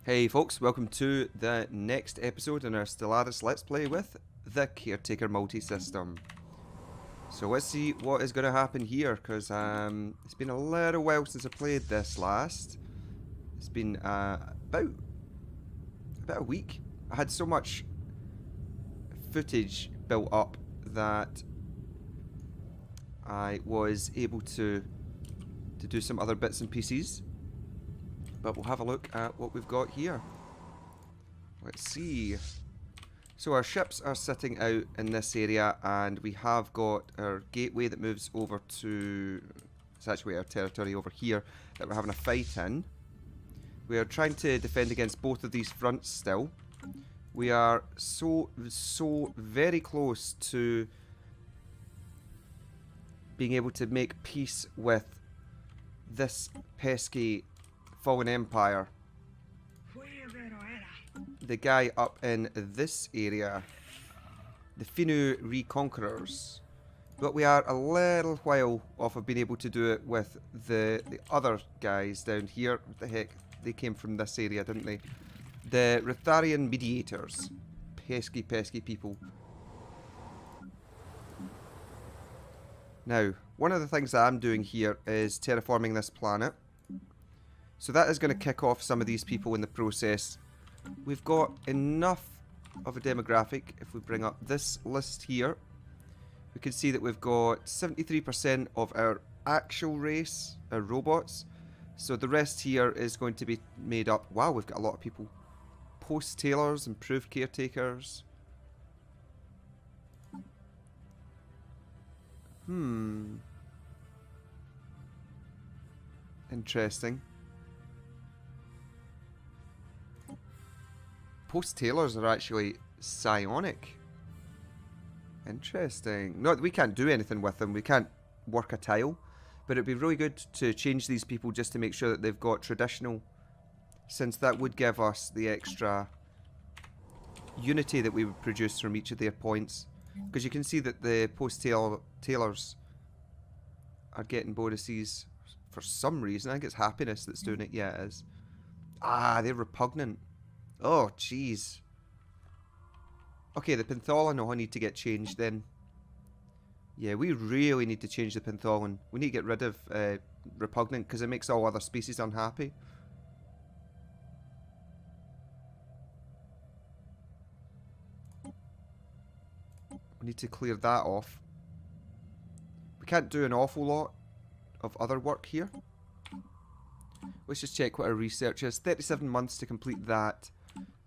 Hey folks, welcome to the next episode in our Stellaris Let's Play with the Caretaker multi-system. So let's see what is going to happen here, because it's been a little while since I played this last. It's been about a week. I had so much footage built up that I was able to do some other bits and pieces. But we'll have a look at what we've got here. Let's see. So our ships are sitting out in this area, and we have got our gateway that moves over to... It's actually our territory over here that we're having a fight in. We are trying to defend against both of these fronts still. We are so very close to being able to make peace with this pesky Fallen Empire. The guy up in this area, the Finnu Reconquerors. But we are a little while off of being able to do it with the other guys down here. What the heck? They came from this area, didn't they? The Ritharian Mediators. Pesky people. Now, one of the things that I'm doing here is terraforming this planet. So that is going to kick off some of these people in the process. We've got enough of a demographic. If we bring up this list here, we can see that we've got 73% of our actual race, our robots. So the rest here is going to be made up. Wow, we've got a lot of people. Post-tailors, improved caretakers. Interesting. Post-tailors are actually psionic. Interesting. No, we can't do anything with them. We can't work a tile. But it'd be really good to change these people just to make sure that they've got traditional, since that would give us the extra unity that we would produce from each of their points. Because you can see that the post-tailors are getting bonuses for some reason. I think it's happiness that's doing it. Yeah, it is. Ah, they're repugnant. Oh, jeez. Okay, the Pentholon will need to get changed then. Yeah, we really need to change the Pentholon. We need to get rid of Repugnant, because it makes all other species unhappy. We need to clear that off. We can't do an awful lot of other work here. Let's just check what our research is. 37 months to complete that.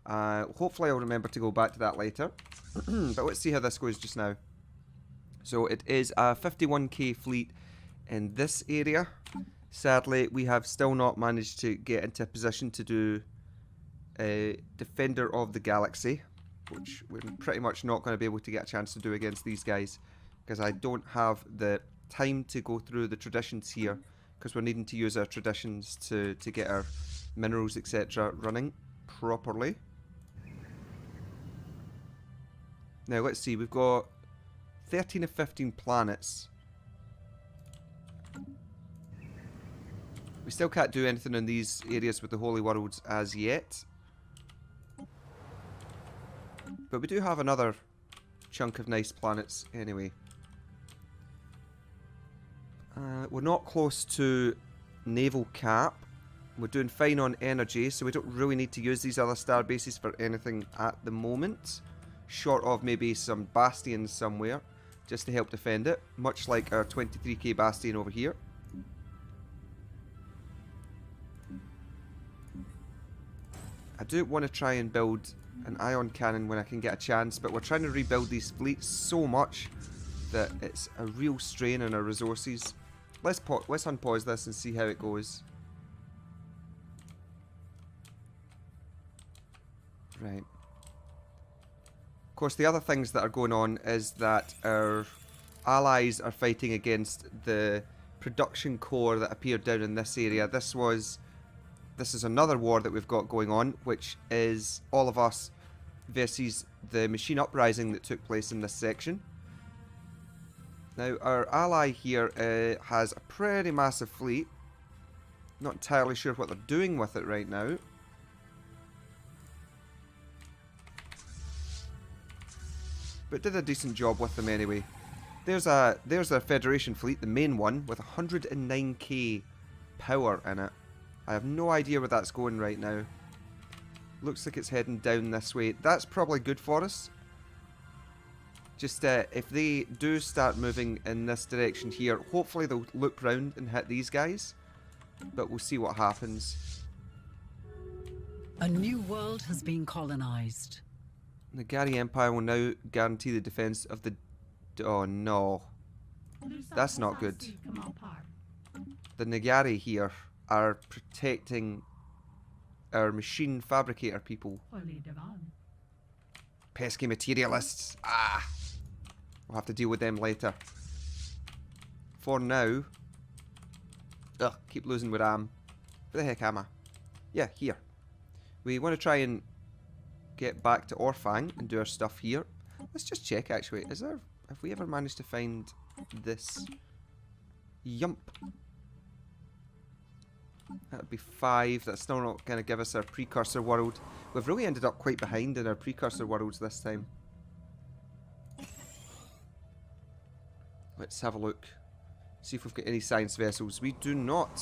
Hopefully I'll remember to go back to that later. But let's see how this goes just now. So it is a 51k fleet in this area. Sadly, we have still not managed to get into a position to do a Defender of the Galaxy, which we're pretty much not going to be able to get a chance to do against these guys, because I don't have the time to go through the traditions here, because we're needing to use our traditions to get our minerals, etc. running properly. Now let's see, we've got 13 of 15 planets. We still can't do anything in these areas with the Holy Worlds as yet. But we do have another chunk of nice planets anyway. We're not close to naval cap. We're doing fine on energy, so we don't really need to use these other star bases for anything at the moment. Short of maybe some bastions somewhere, just to help defend it. Much like our 23k bastion over here. I do want to try and build an ion cannon when I can get a chance, but we're trying to rebuild these fleets so much that it's a real strain on our resources. Let's unpause this and see how it goes. Right. Of course, the other things that are going on is that our allies are fighting against the production core that appeared down in this area. This is another war that we've got going on, which is all of us versus the machine uprising that took place in this section. Now, our ally here has a pretty massive fleet. Not entirely sure what they're doing with it right now. but did a decent job with them anyway. There's a Federation fleet, the main one, with 109k power in it. I have no idea where that's going right now. Looks like it's heading down this way. That's probably good for us. Just if they do start moving in this direction here, hopefully they'll loop round and hit these guys. But we'll see what happens. A new world has been colonized. The Nagari Empire will now guarantee the defense of the... Oh no. That's not good. The Nagari here are protecting our machine fabricator people. Pesky materialists. Ah! We'll have to deal with them later. For now... Ugh, keep losing where I am. Where the heck am I? Yeah, here. We want to try and get back to Orfang and do our stuff here. Let's just check actually. Is there... Have we ever managed to find this? Yump. That would be 5. That's still not going to give us our precursor world. We've really ended up quite behind in our precursor worlds this time. Let's have a look. See if we've got any science vessels. We do not.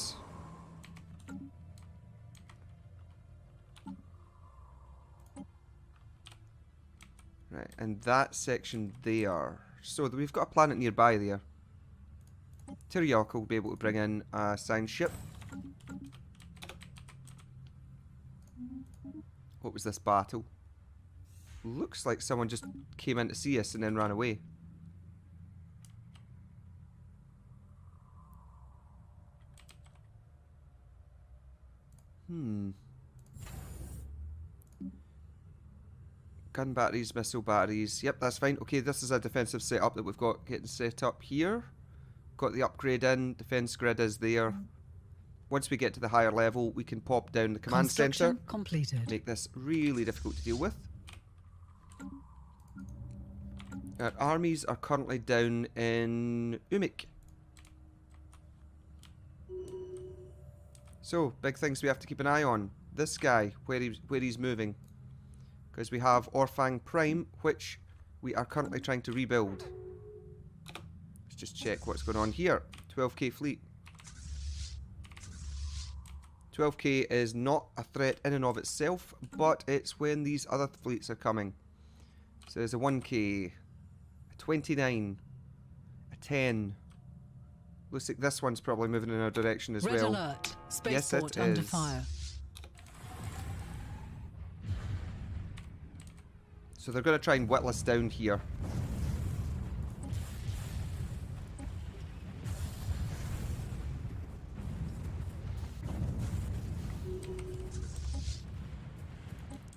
Right, and that section there. So we've got a planet nearby there. Teriyaka will be able to bring in a science ship. What was this battle? Looks like someone just came in to see us and then ran away. Gun batteries, missile batteries. Yep, that's fine. Okay, this is a defensive setup that we've got getting set up here. Got the upgrade in. Defense grid is there. Once we get to the higher level, we can pop down the command center. Completed. Make this really difficult to deal with. Our armies are currently down in Umik. So, big things we have to keep an eye on. This guy, where he's moving. Because we have Orfang Prime, which we are currently trying to rebuild. Let's just check what's going on here. 12k fleet. 12k is not a threat in and of itself, but it's when these other fleets are coming. So there's a 1k, a 29, a 10. Looks like this one's probably moving in our direction as well. Red alert. Spaceport under fire. So they're going to try and whittle us down here.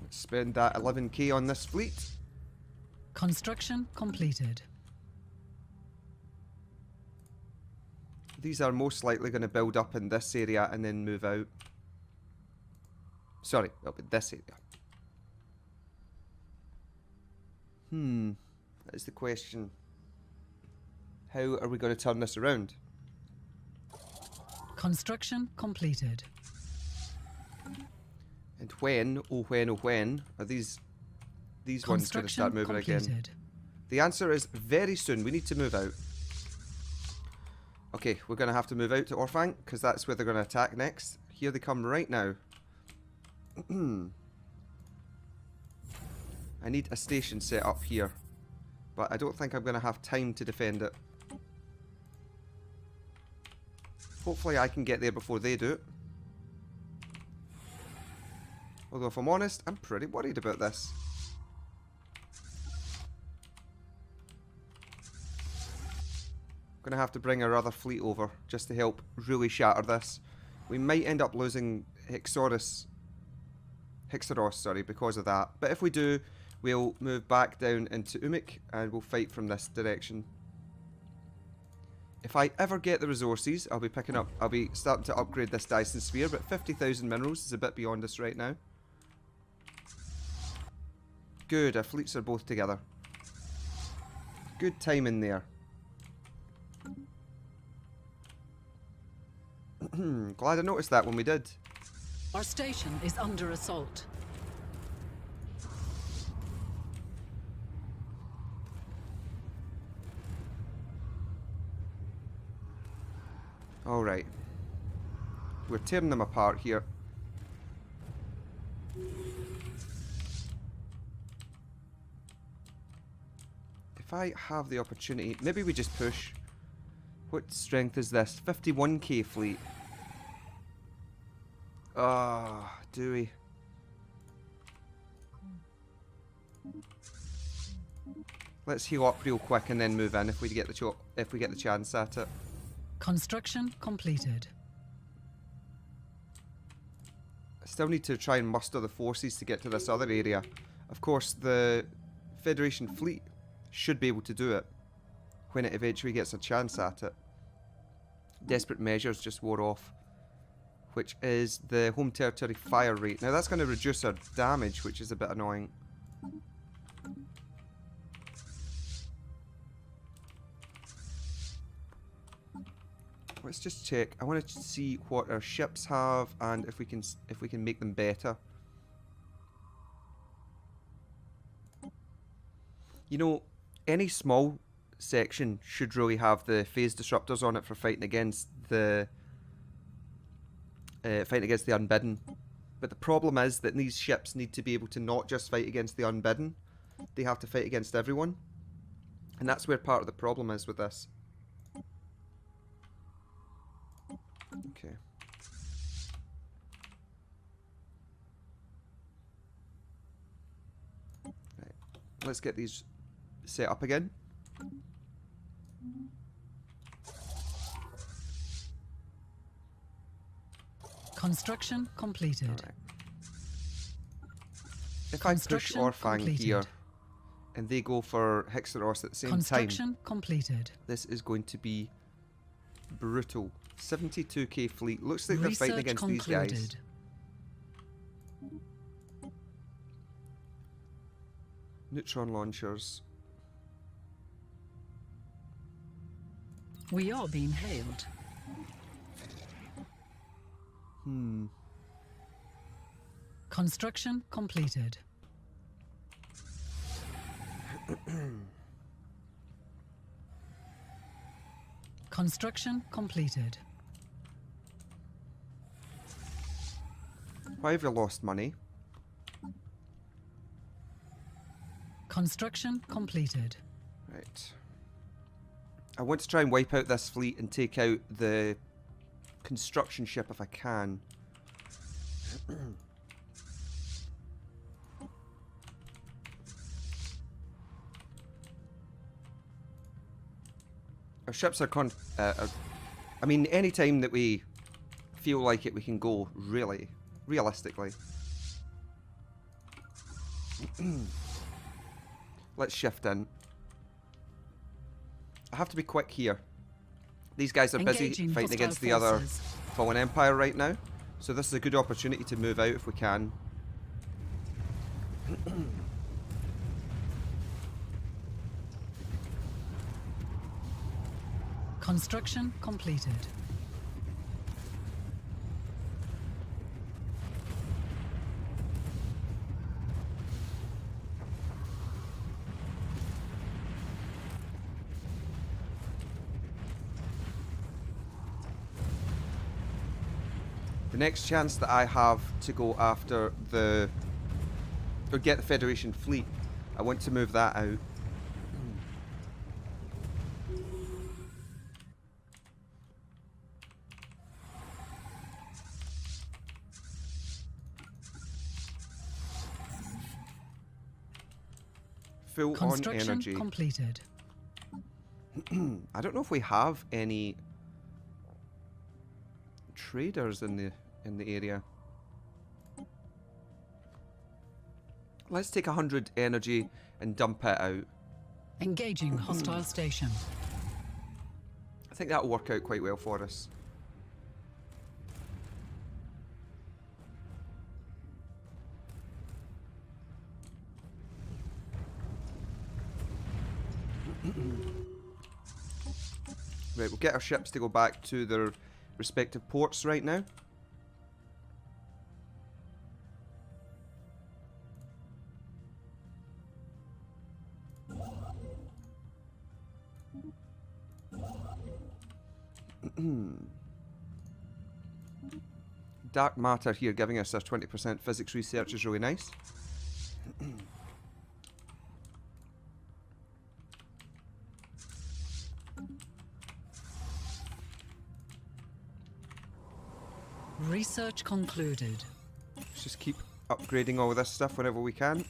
Let's spend that 11k on this fleet. Construction completed. These are most likely going to build up in this area and then move out. Sorry, up in this area. That is the question. How are we going to turn this around? Construction completed. And when, oh when, are these ones going to start moving again? The answer is very soon. We need to move out. Okay, we're going to have to move out to Orfang, because that's where they're going to attack next. Here they come right now. I need a station set up here, but I don't think I'm going to have time to defend it. Hopefully I can get there before they do. Although if I'm honest, I'm pretty worried about this. I'm going to have to bring our other fleet over just to help really shatter this. We might end up losing Hexeros, sorry, because of that. But if we do, we'll move back down into Umik and we'll fight from this direction. If I ever get the resources, I'll be starting to upgrade this Dyson Sphere, but 50,000 minerals is a bit beyond us right now. Good, our fleets are both together. Good timing there. Glad I noticed that when we did. Our station is under assault. Alright. We're tearing them apart here. If I have the opportunity, maybe we just push. What strength is this? 51k fleet. Ah, do we? Let's heal up real quick and then move in if we get the chance at it. Construction completed. I still need to try and muster the forces to get to this other area. Of course, the Federation fleet should be able to do it when it eventually gets a chance at it. Desperate measures just wore off, which is the home territory fire rate. Now that's going to reduce our damage, which is a bit annoying. Let's just check. I want to see what our ships have and if we can make them better. You know, any small section should really have the phase disruptors on it for fighting against the unbidden. But the problem is that these ships need to be able to not just fight against the unbidden, they have to fight against everyone. And that's where part of the problem is with this. Okay. Right. Let's get these set up again. Construction completed. All right. If I push Orfang here and they go for Hexeros at the same time, Construction completed. this is going to be brutal. 72k fleet. Looks like they're Research fighting against concluded. these guys. Neutron launchers. We are being hailed. Construction completed. Construction completed. Why have you lost money? Construction completed. Right. I want to try and wipe out this fleet and take out the construction ship if I can. Our ships are I mean, any time that we feel like it, we can go, really. Realistically. Let's shift in. I have to be quick here. These guys are busy Engaging fighting hostile against the other forces. fallen empire right now. So this is a good opportunity to move out if we can. Construction completed. The next chance that I have to go after or get the Federation fleet, I want to move that out. Full on Construction energy. completed. I don't know if we have any traders in the area. Let's take 100 energy and dump it out. Engaging hostile station. I think that'll work out quite well for us. Right, we'll get our ships to go back to their respective ports right now. dark matter here giving us our 20% physics research is really nice. Research concluded. Let's just keep upgrading all of this stuff whenever we can.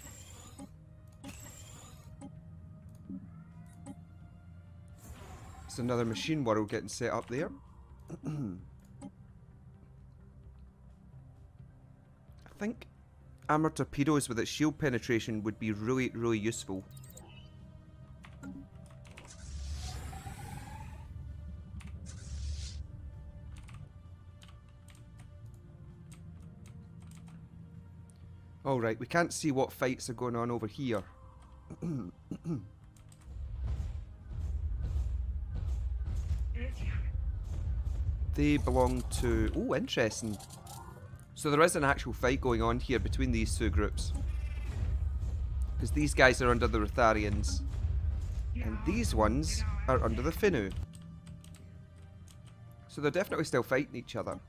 There's another machine world getting set up there. I think armored torpedoes with its shield penetration would be really, really useful. Alright, we can't see what fights are going on over here. They belong to... Oh, interesting. So there is an actual fight going on here between these two groups. Because these guys are under the Rutharians. And these ones are under the Finnu. So they're definitely still fighting each other.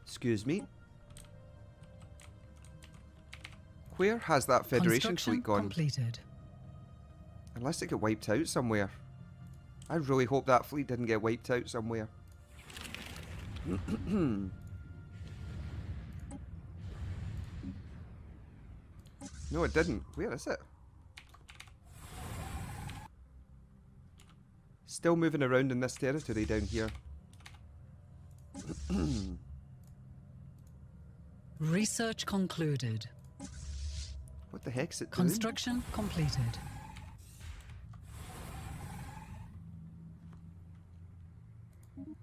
Excuse me. Where has that Federation fleet gone? Completed. Unless it got wiped out somewhere. I really hope that fleet didn't get wiped out somewhere. No, it didn't. Where is it? Still moving around in this territory down here. Research concluded. What the heck's it doing? Construction completed.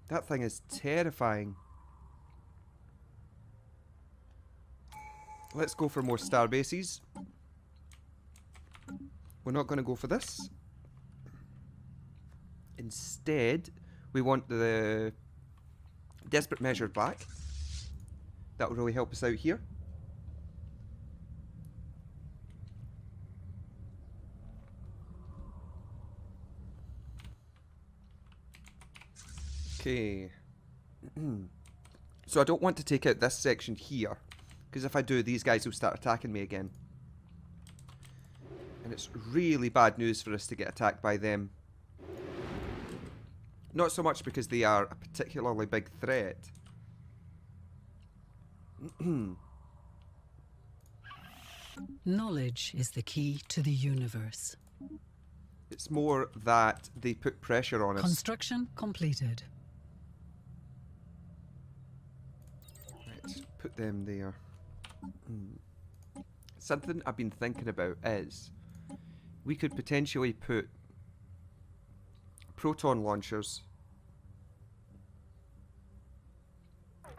That thing is terrifying. Let's go for more star bases. We're not going to go for this. Instead, we want the desperate measure back. That will really help us out here. Okay. So I don't want to take out this section here, because if I do, these guys will start attacking me again. And it's really bad news for us to get attacked by them. Not so much because they are a particularly big threat. Knowledge is the key to the universe. It's more that they put pressure on us. Construction completed. Right, put them there. Something I've been thinking about is we could potentially put proton launchers.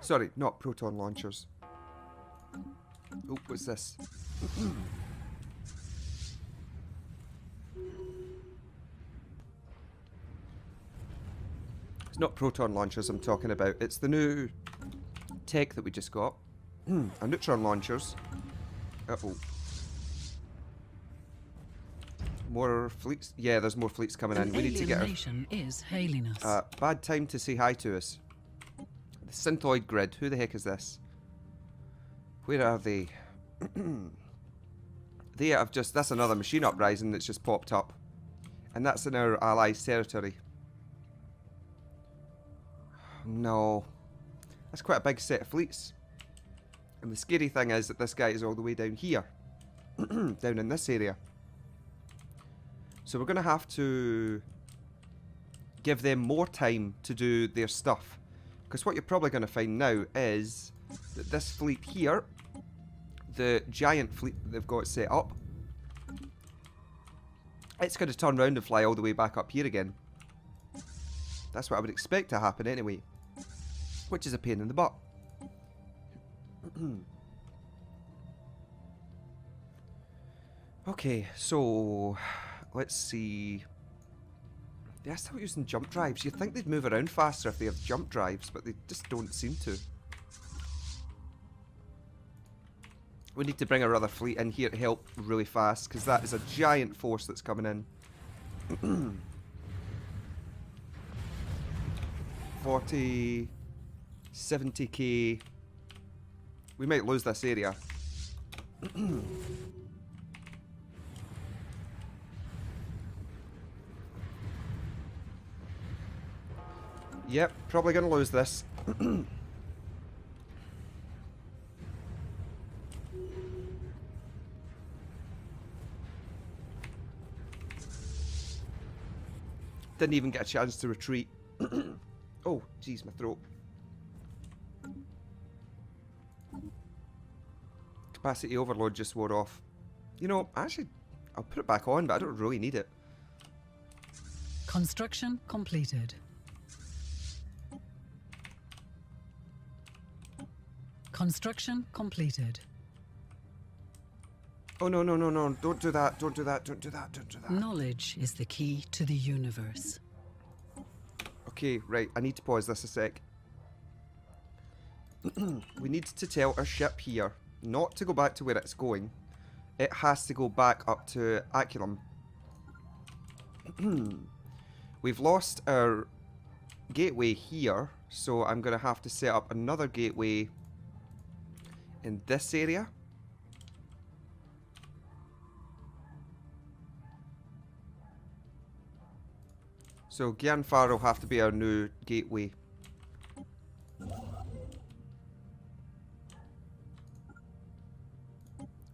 Sorry, not proton launchers. Oh, what's this? It's not proton launchers I'm talking about. It's the new tech that we just got. Our neutron launchers. Uh-oh. More fleets? Yeah, there's more fleets coming in. We need to get our... nation is hailing us. Bad time to say hi to us. The Synthoid grid. Who the heck is this? Where are they? They have just... That's another machine uprising that's just popped up. And that's in our allies' territory. No. That's quite a big set of fleets. And the scary thing is that this guy is all the way down here. Down in this area. So we're going to have to give them more time to do their stuff. Because what you're probably going to find now is that this fleet here, the giant fleet that they've got set up, it's going to turn around and fly all the way back up here again. That's what I would expect to happen anyway. Which is a pain in the butt. Okay, so let's see. They are still using jump drives. You'd think they'd move around faster if they have jump drives, but they just don't seem to. We need to bring our other fleet in here to help really fast, because that is a giant force that's coming in. 40, 70k. We might lose this area. Yep, probably gonna lose this. Didn't even get a chance to retreat. Oh, jeez, my throat. Capacity overload just wore off. You know, actually, I'll put it back on, but I don't really need it. Construction completed. Construction completed. Oh, no, no, no, no. Don't do that. Don't do that. Don't do that. Don't do that. Knowledge is the key to the universe. Okay, right. I need to pause this a sec. We need to tell our ship here not to go back to where it's going. It has to go back up to Aculum. We've lost our gateway here, so I'm going to have to set up another gateway in this area. So Gyanfar will have to be our new gateway.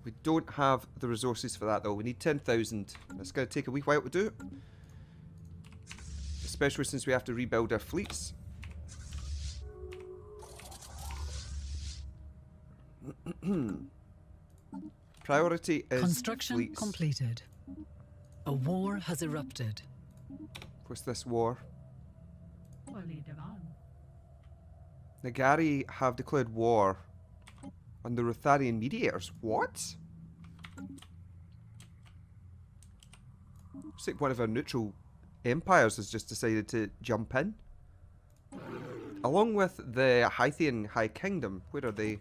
We don't have the resources for that though. We need 10,000. That's going to take a wee while to do. Especially since we have to rebuild our fleets. Priority is Construction fleets. completed. A war has erupted. What's this war? Nagari have declared war on the Rutharian mediators. What? Looks like one of our neutral empires has just decided to jump in. Along with the Hythian High Kingdom. Where are they?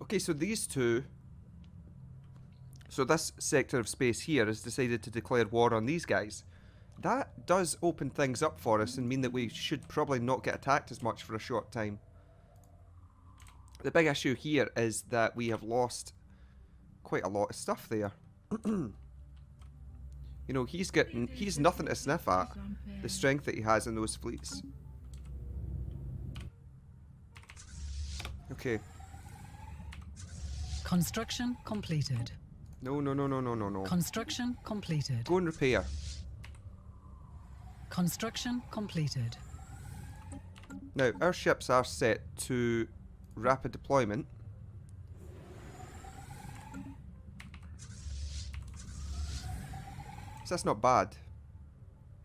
Okay, so these two... So this sector of space here has decided to declare war on these guys. That does open things up for us and mean that we should probably not get attacked as much for a short time. The big issue here is that we have lost quite a lot of stuff there. You know, he's nothing to sniff at, the strength that he has in those fleets. Okay. Construction completed. No, no, no, no, no, no, no. Construction completed. Go and repair. Construction completed. Now, our ships are set to rapid deployment. So that's not bad.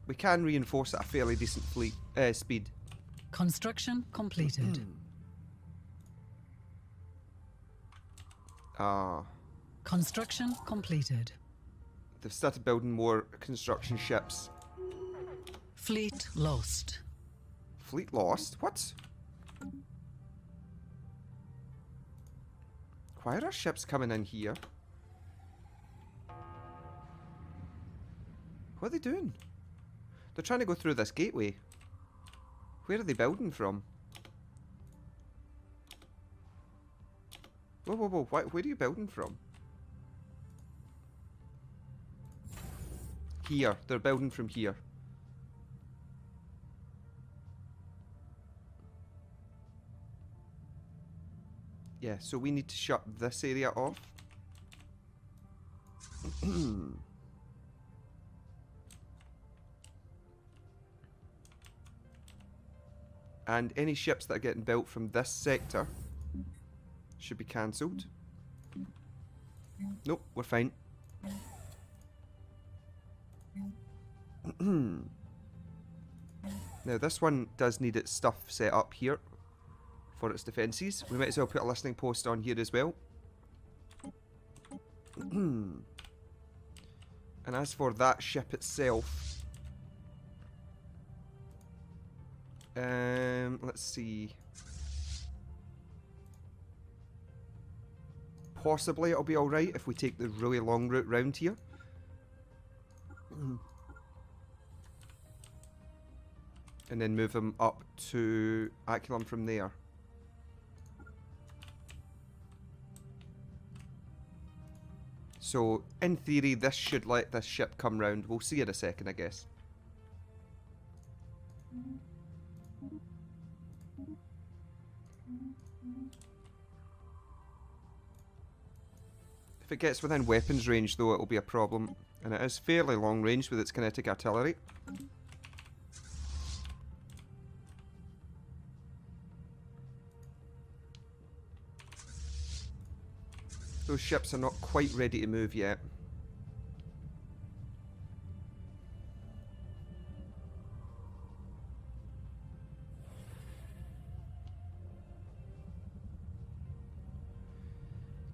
We can reinforce at a fairly decent fleet speed. Construction completed. Construction completed. They've started building more construction ships. Fleet lost. Fleet lost? What? Why are our ships coming in here? What are they doing? They're trying to go through this gateway. Where are they building from? Whoa, whoa, whoa. Where are you building from? Here. They're building from here. Yeah, so we need to shut this area off. And any ships that are getting built from this sector should be cancelled. Nope, we're fine. Now this one does need its stuff set up here for its defences. We might as well put a listening post on here as well. And as for that ship itself, let's see. Possibly it'll be alright if we take the really long route round here. And then move them up to Aculum from there. So, in theory, this should let this ship come round. We'll see in a second, I guess. If it gets within weapons range, though, it'll be a problem. And it is fairly long range with its kinetic artillery. Those ships are not quite ready to move yet.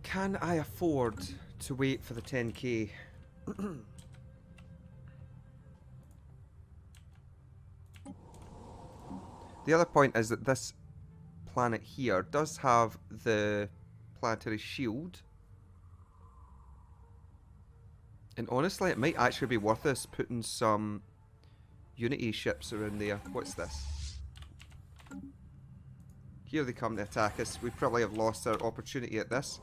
Can I afford to wait for the 10k? The other point is that this planet here does have the planetary shield. And honestly, it might actually be worth us putting some Unity ships around there. What's this? Here they come to attack us. We probably have lost our opportunity at this.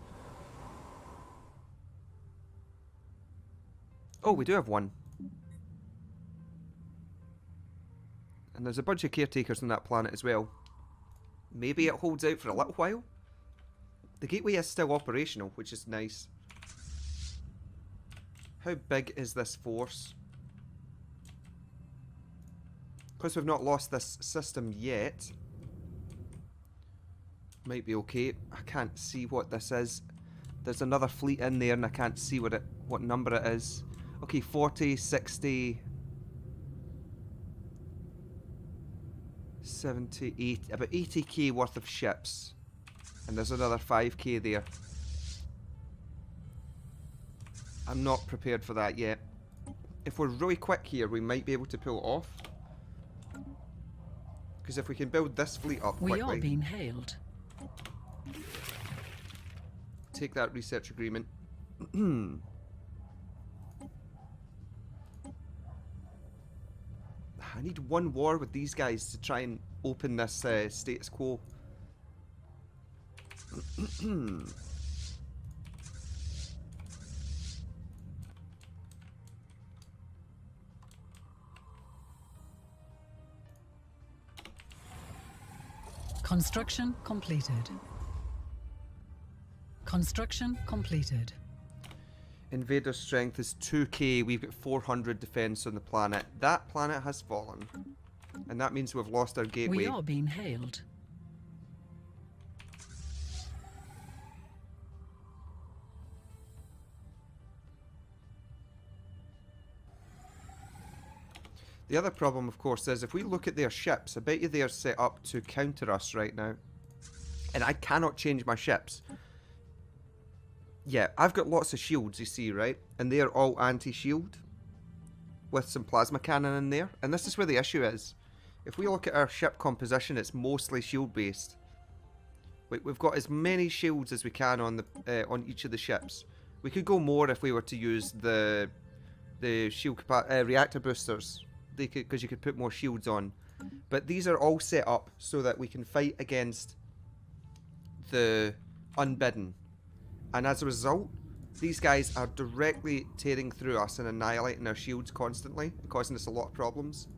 Oh, we do have one. And there's a bunch of caretakers on that planet as well. Maybe it holds out for a little while. The gateway is still operational, which is nice. How big is this force? Because we've not lost this system yet. Might be okay. I can't see what this is. There's another fleet in there and I can't see what number it is. Okay, 40, 60, 70, 80, about 80k worth of ships. And there's another 5k there. I'm not prepared for that yet. If we're really quick here, we might be able to pull it off. Because if we can build this fleet up quickly... We are being hailed. Take that research agreement. I need one war with these guys to try and open this status quo. Construction completed. Construction completed. Invader strength is 2k. We've got 400 defense on the planet. That planet has fallen. And that means we've lost our gateway. We are being hailed. The other problem, of course, is if we look at their ships, I bet you they are set up to counter us right now. And I cannot change my ships. Yeah, I've got lots of shields, you see, right? And they're all anti-shield. With some plasma cannon in there. And this is where the issue is. If we look at our ship composition, it's mostly shield-based. We've got as many shields as we can on each of the ships. We could go more if we were to use the shield reactor boosters. Because you could put more shields on. But these are all set up so that we can fight against the unbidden. And as a result, these guys are directly tearing through us and annihilating our shields constantly, causing us a lot of problems.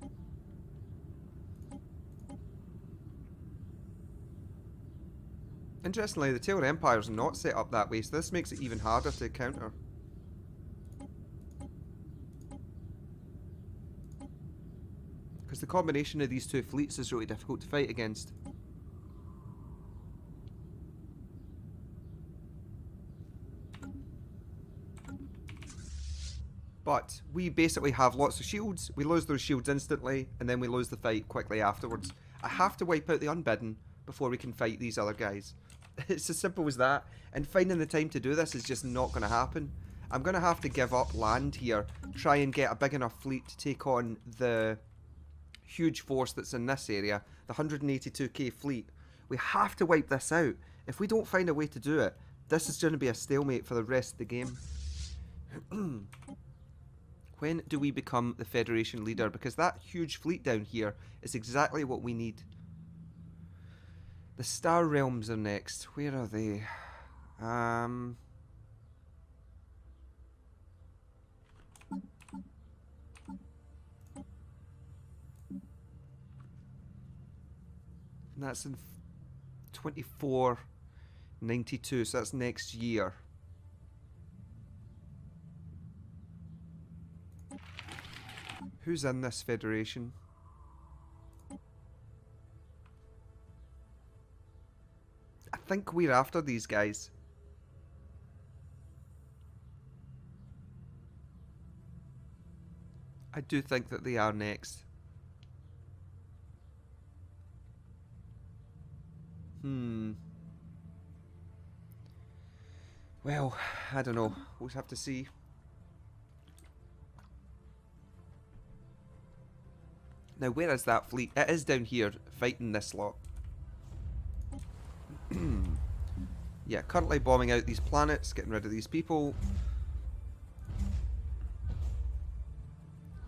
Interestingly, the Taylor Empire is not set up that way, so this makes it even harder to counter. Because the combination of these two fleets is really difficult to fight against. But we basically have lots of shields, we lose those shields instantly, and then we lose the fight quickly afterwards. I have to wipe out the unbidden before we can fight these other guys. It's as simple as that, and finding the time to do this is just not going to happen. I'm going to have to give up land here, try and get a big enough fleet to take on the huge force that's in this area, the 182k fleet. We have to wipe this out. If we don't find a way to do it, this is going to be a stalemate for the rest of the game. When do we become the Federation leader? Because that huge fleet down here is exactly what we need. The Star Realms are next. Where are they? That's in 2492, so that's next year. Who's in this federation? I think we're after these guys. I do think that they are next. Well, I don't know. We'll have to see. Now, where is that fleet? It is down here, fighting this lot. Yeah, currently bombing out these planets, getting rid of these people.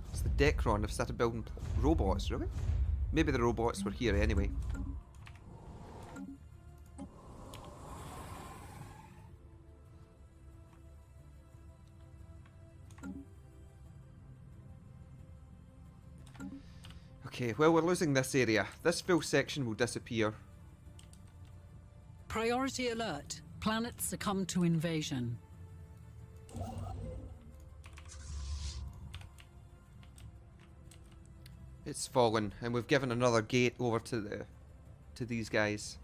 It's the Decron have started building robots, really? Maybe the robots were here anyway. Okay, well, we're losing this area. This full section will disappear. Priority alert. Planets succumb to invasion. It's fallen, and we've given another gate over to these guys.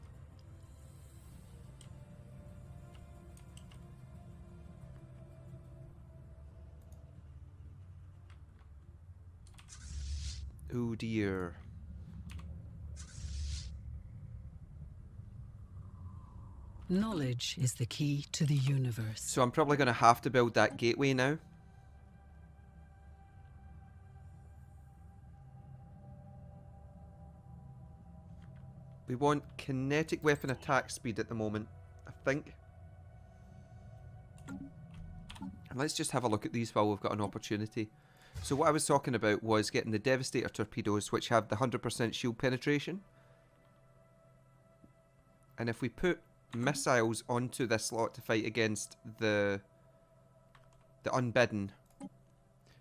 Oh dear. Knowledge is the key to the universe. So I'm probably going to have to build that gateway now. We want kinetic weapon attack speed at the moment, I think. And let's just have a look at these while we've got an opportunity. So what I was talking about was getting the Devastator torpedoes, which have the 100% shield penetration. And if we put missiles onto this slot to fight against the Unbidden,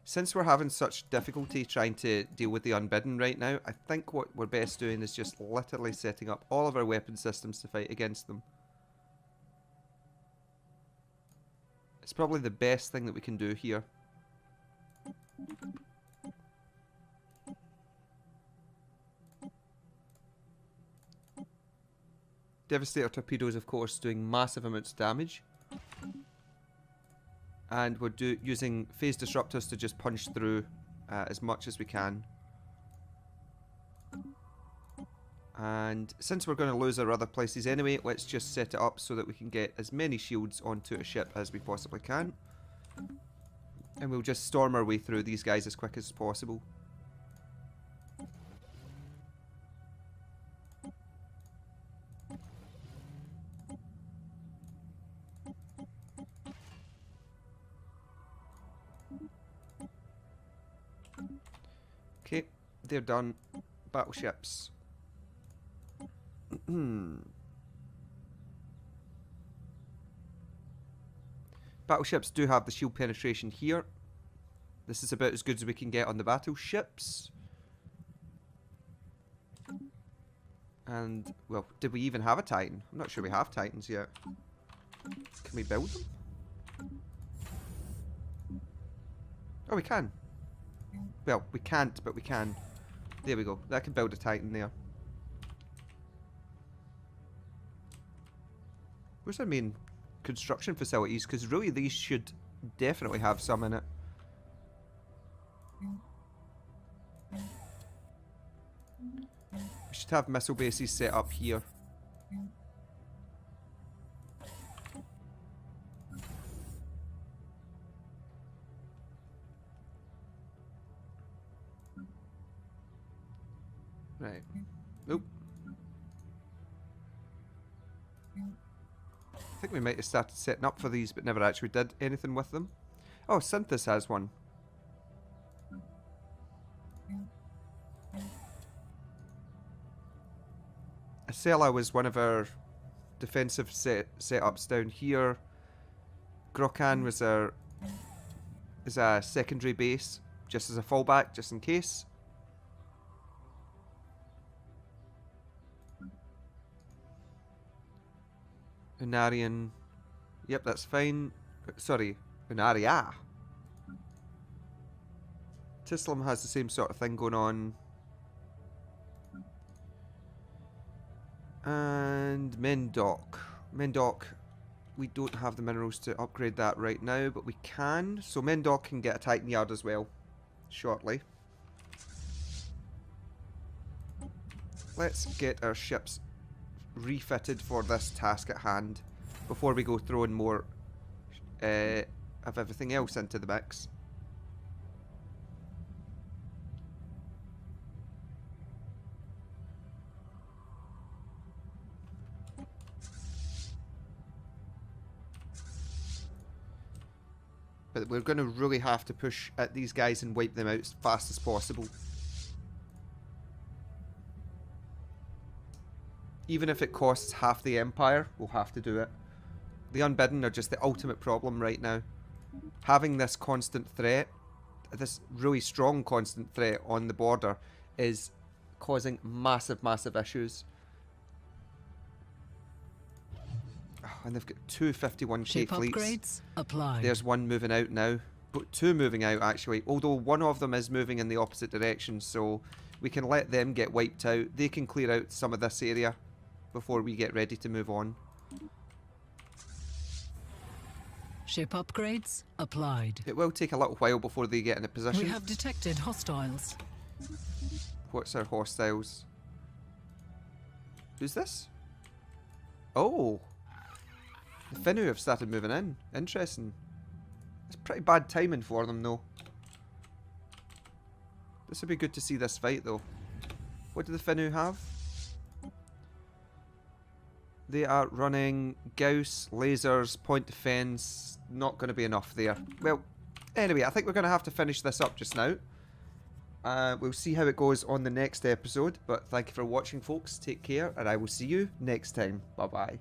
since we're having such difficulty trying to deal with the Unbidden right now, I think what we're best doing is just literally setting up all of our weapon systems to fight against them. It's probably the best thing that we can do here. Devastator torpedoes, of course, doing massive amounts of damage. And we're using phase disruptors to just punch through as much as we can. And since we're going to lose our other places anyway, let's just set it up so that we can get as many shields onto a ship as we possibly can. And we'll just storm our way through these guys as quick as possible. Okay, they're done. Battleships. Battleships do have the shield penetration here. This is about as good as we can get on the battleships. And, well, did we even have a Titan? I'm not sure we have Titans yet. Can we build them? Oh, we can. Well, we can't, but we can. There we go. That can build a Titan there. Where's our main construction facilities? Because really these should definitely have some in it. We should have missile bases set up here. Right. Nope. I think we might have started setting up for these, but never actually did anything with them. Oh, Synthus has one. Acela was one of our defensive setups down here. Grokan was is a secondary base, just as a fallback, just in case. Unarian, yep, that's fine. Sorry, Unaria. Tislam has the same sort of thing going on. And Mendok. Mendok, we don't have the minerals to upgrade that right now, but we can. So Mendok can get a Titan Yard as well, shortly. Let's get our ships refitted for this task at hand before we go throwing more of everything else into the mix. But we're going to really have to push at these guys and wipe them out as fast as possible. Even if it costs half the Empire, we'll have to do it. The Unbidden are just the ultimate problem right now. Having this constant threat, this really strong constant threat on the border, is causing massive, massive issues. Oh, and they've got two 51k fleets. Upgrades applied. There's one moving out now. But two moving out, actually. Although one of them is moving in the opposite direction, so we can let them get wiped out. They can clear out some of this area before we get ready to move on. Ship upgrades applied. It will take a little while before they get in a position. We have detected hostiles. What's our hostiles? Who's this? Oh! The Finnu have started moving in. Interesting. It's pretty bad timing for them, though. This would be good to see this fight, though. What do the Finnu have? They are running Gauss, lasers, point defense. Not going to be enough there. Well, anyway, I think we're going to have to finish this up just now. We'll see how it goes on the next episode. But thank you for watching, folks. Take care, and I will see you next time. Bye-bye.